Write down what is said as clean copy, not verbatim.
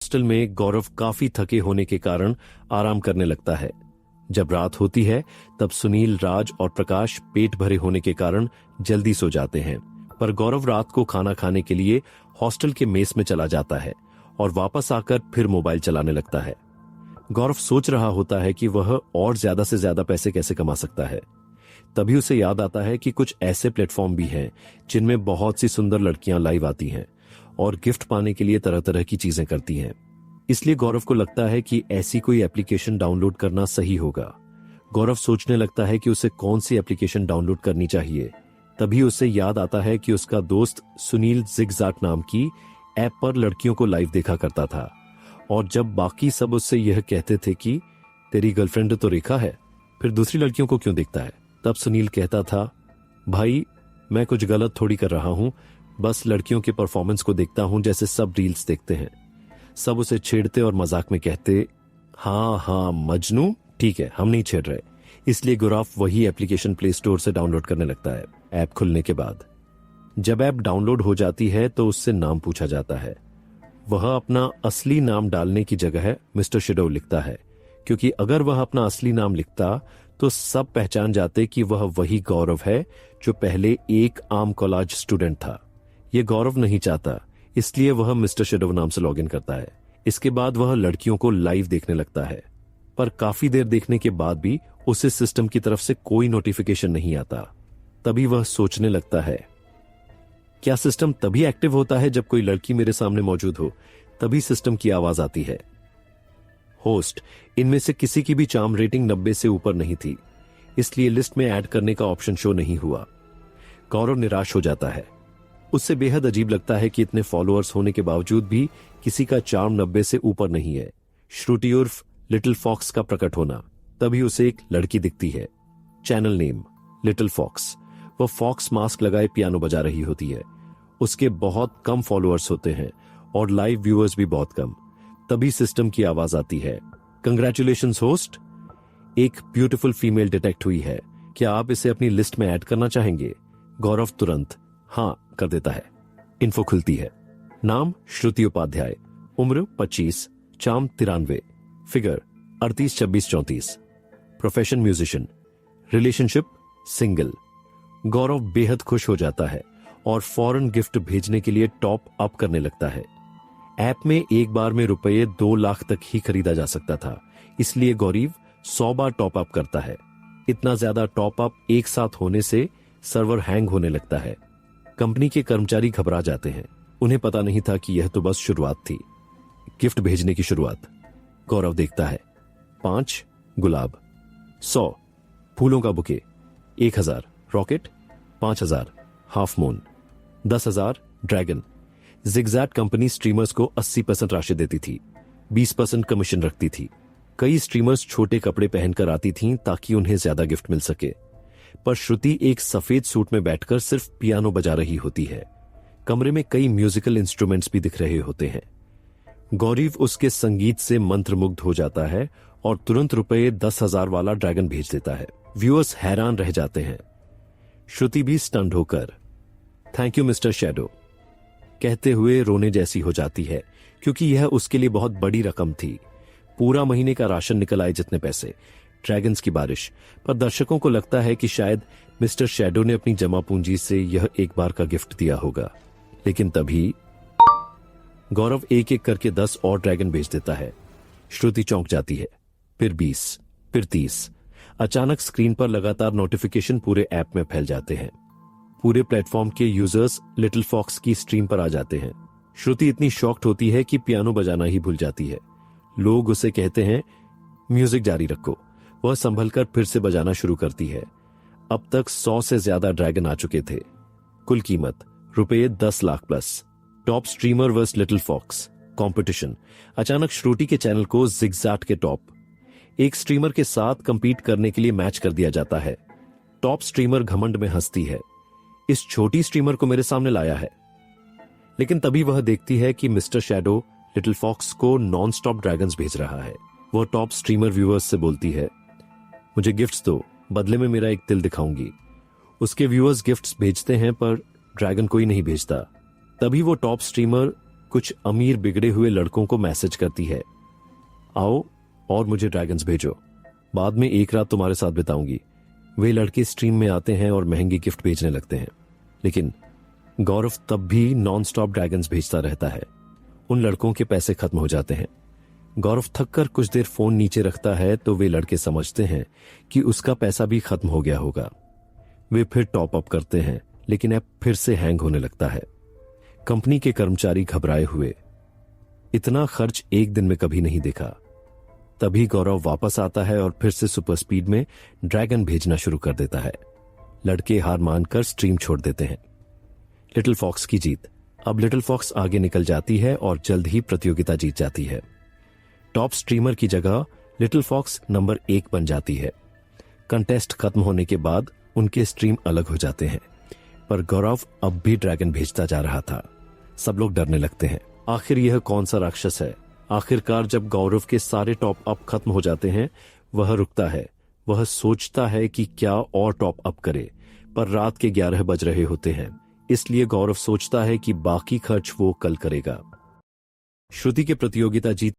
Hostel में गौरव काफी थके होने के कारण आराम करने लगता है। जब रात होती है तब सुनील, राज और प्रकाश पेट भरे होने के कारण जल्दी सो जाते हैं, पर गौरव रात को खाना खाने के लिए हॉस्टल के मेस में चला जाता है और वापस आकर फिर मोबाइल चलाने लगता है। गौरव सोच रहा होता है कि वह और ज्यादा से ज्यादा पैसे कैसे कमा सकता है। तभी उसे याद आता है कि कुछ ऐसे प्लेटफॉर्म भी हैं जिनमें बहुत सी सुंदर लड़कियां लाइव आती हैं और गिफ्ट पाने के लिए तरह तरह की चीजें करती हैं। इसलिए गौरव को लगता है कि ऐसी कोई एप्लीकेशन डाउनलोड करना सही होगा। गौरव सोचने लगता है कि उसे कौन सी एप्लीकेशन डाउनलोड करनी चाहिए। तभी उसे याद आता है कि उसका दोस्त सुनील जिगजैग नाम की ऐप पर लड़कियों को लाइव देखा करता था, और जब बाकी सब उससे यह कहते थे कि तेरी गर्लफ्रेंड तो रेखा है, फिर दूसरी लड़कियों को क्यों देखता है, तब सुनील कहता था, भाई मैं कुछ गलत थोड़ी कर रहा हूं, बस लड़कियों के परफॉर्मेंस को देखता हूं जैसे सब रील्स देखते हैं। सब उसे छेड़ते और मजाक में कहते, हाँ मजनू, ठीक है हम नहीं छेड़ रहे। इसलिए गौरव वही एप्लीकेशन प्ले स्टोर से डाउनलोड करने लगता है। ऐप खुलने के बाद जब ऐप डाउनलोड हो जाती है तो उससे नाम पूछा जाता है। वह अपना असली नाम डालने की जगह मिस्टर शेडो लिखता है, क्योंकि अगर वह अपना असली नाम लिखता तो सब पहचान जाते कि वह वही गौरव है जो पहले एक आम कॉलेज स्टूडेंट था। यह गौरव नहीं चाहता, इसलिए वह मिस्टर शेडो नाम से लॉगिन करता है। इसके बाद वह लड़कियों को लाइव देखने लगता है, पर काफी देर देखने के बाद भी उसे सिस्टम की तरफ से कोई नोटिफिकेशन नहीं आता। तभी वह सोचने लगता है, क्या सिस्टम तभी एक्टिव होता है जब कोई लड़की मेरे सामने मौजूद हो, तभी सिस्टम की आवाज आती है। होस्ट, इनमें से किसी की भी चार्म रेटिंग 90 से ऊपर नहीं थी, इसलिए लिस्ट में ऐड करने का ऑप्शन शो नहीं हुआ। गौरव निराश हो जाता है। उससे बेहद अजीब लगता है कि इतने फॉलोअर्स होने के बावजूद भी किसी का चार्म 90 से ऊपर नहीं है। श्रुति उर्फ लिटिल फॉक्स का प्रकट होना। तभी उसे एक लड़की दिखती है। Channel name little fox. वह फॉक्स मास्क लगाए पियानो बजा रही होती है। उसके बहुत कम फॉलोअर्स होते हैं और लाइव व्यूअर्स भी बहुत कम। तभी सिस्टम की आवाज आती है, कंग्रेचुलेशंस होस्ट, एक ब्यूटीफुल फीमेल डिटेक्ट हुई है, क्या आप इसे अपनी लिस्ट में ऐड करना चाहेंगे? गौरव तुरंत हाँ कर देता है। इन्फो खुलती है। नाम श्रुति उपाध्याय, उम्र 25, charm 93, figure 38, 26, 34, profession musician, relationship single. Gaurav बेहद खुश हो जाता है और फौरन गिफ्ट भेजने के लिए टॉप अप करने लगता है। ऐप में एक बार में रुपये 2 लाख तक ही खरीदा जा सकता था, इसलिए गौरव 100 बार टॉप अप करता है। इतना ज्यादा टॉप अप एक साथ होने से सर्वर हैंग होने लगता है। कंपनी के कर्मचारी घबरा जाते हैं। उन्हें पता नहीं था कि यह तो बस शुरुआत थी, गिफ्ट भेजने की शुरुआत। गौरव देखता है 5 गुलाब, 100 फूलों का bouquet, 1000 rocket, 5000 half moon, 10,000 dragon. Zigzag company streamers को 80% राशि देती थी, 20% कमीशन रखती थी। कई स्ट्रीमर्स छोटे कपड़े पहनकर आती थीं ताकि उन्हें ज्यादा गिफ्ट मिल सके, पर श्रुति एक सफेद सूट में बैठकर सिर्फ पियानो बजा रही होती है। कमरे में कई म्यूजिकल इंस्ट्रूमेंट्स भी दिख रहे होते हैं। गौरव उसके संगीत से मंत्रमुग्ध हो जाता है और तुरंत रुपये 10,000 वाला ड्रैगन भेज देता है। व्यूअर्स हैरान रह जाते हैं। श्रुति भी स्टन्ड होकर थैंक यू मिस्टर शैडो कहते हुए रोने जैसी हो जाती है, क्योंकि यह उसके लिए बहुत बड़ी रकम थी। पूरा महीने का राशन निकल आए जितने पैसे। ड्रैगन्स की बारिश। पर दर्शकों को लगता है कि शायद मिस्टर शैडो ने अपनी जमा पूंजी से यह एक बार का गिफ्ट दिया होगा। लेकिन तभी गौरव एक एक करके 10 और ड्रैगन भेज देता है। श्रुति चौंक जाती है। फिर 20, फिर 30। अचानक स्क्रीन पर लगातार नोटिफिकेशन पूरे ऐप में फैल जाते हैं। पूरे प्लेटफॉर्म के यूजर्स लिटिल फॉक्स की स्ट्रीम पर आ जाते हैं। श्रुति इतनी शॉक्ड होती है कि पियानो बजाना ही भूल जाती है। लोग उसे कहते हैं म्यूजिक जारी रखो। वह संभलकर फिर से बजाना शुरू करती है। अब तक 100 से ज्यादा ड्रैगन आ चुके थे। कुल कीमत रुपये 10 lakh plus. Top streamer versus little fox competition. अचानक श्रुति के चैनल को जिगजैग के टॉप एक स्ट्रीमर के साथ कंपीट करने के लिए मैच कर दिया जाता है। टॉप स्ट्रीमर घमंड में हंसती है, इस छोटी स्ट्रीमर को मेरे सामने लाया है। लेकिन तभी वह देखती है कि मिस्टर शैडो लिटिल फॉक्स को नॉन स्टॉप ड्रैगन्स भेज रहा है। वह टॉप स्ट्रीमर व्यूअर्स से बोलती है, मुझे गिफ्ट्स दो, बदले में मेरा एक दिल दिखाऊंगी। उसके व्यूअर्स गिफ्ट्स भेजते हैं पर ड्रैगन कोई नहीं भेजता। तभी वो टॉप स्ट्रीमर कुछ अमीर बिगड़े हुए लड़कों को मैसेज करती है, आओ और मुझे ड्रैगन्स भेजो, बाद में एक रात तुम्हारे साथ बिताऊंगी। वे लड़के स्ट्रीम में आते हैं और महंगी गिफ्ट भेजने लगते हैं, लेकिन गौरव तब भी नॉन स्टॉप ड्रैगन्स भेजता रहता है। उन लड़कों के पैसे खत्म हो जाते हैं। गौरव थककर कुछ देर फोन नीचे रखता है तो वे लड़के समझते हैं कि उसका पैसा भी खत्म हो गया होगा। वे फिर टॉप अप करते हैं, लेकिन ऐप फिर से हैंग होने लगता है। कंपनी के कर्मचारी घबराए हुए, इतना खर्च एक दिन में कभी नहीं देखा। तभी गौरव वापस आता है और फिर से सुपर स्पीड में ड्रैगन भेजना शुरू कर देता है। लड़के हार मानकर स्ट्रीम छोड़ देते हैं। लिटिल फॉक्स की जीत। अब लिटिल फॉक्स आगे निकल जाती है और जल्द ही प्रतियोगिता जीत जाती है। टॉप स्ट्रीमर की जगह लिटिल फॉक्स नंबर 1 बन जाती है। कंटेस्ट खत्म होने के बाद उनके स्ट्रीम अलग हो जाते हैं, पर गौरव अब भी ड्रैगन भेजता जा रहा था। सब लोग डरने लगते हैं। आखिर यह कौन सा राक्षस है? आखिरकार जब गौरव के सारे टॉप अप खत्म हो जाते हैं, वह रुकता है। वह सोचता है कि क्या और टॉप अप करे, पर रात के 11 बज रहे होते हैं, इसलिए गौरव सोचता है कि बाकी खर्च वो कल करेगा। श्रुति के प्रतियोगिता जीत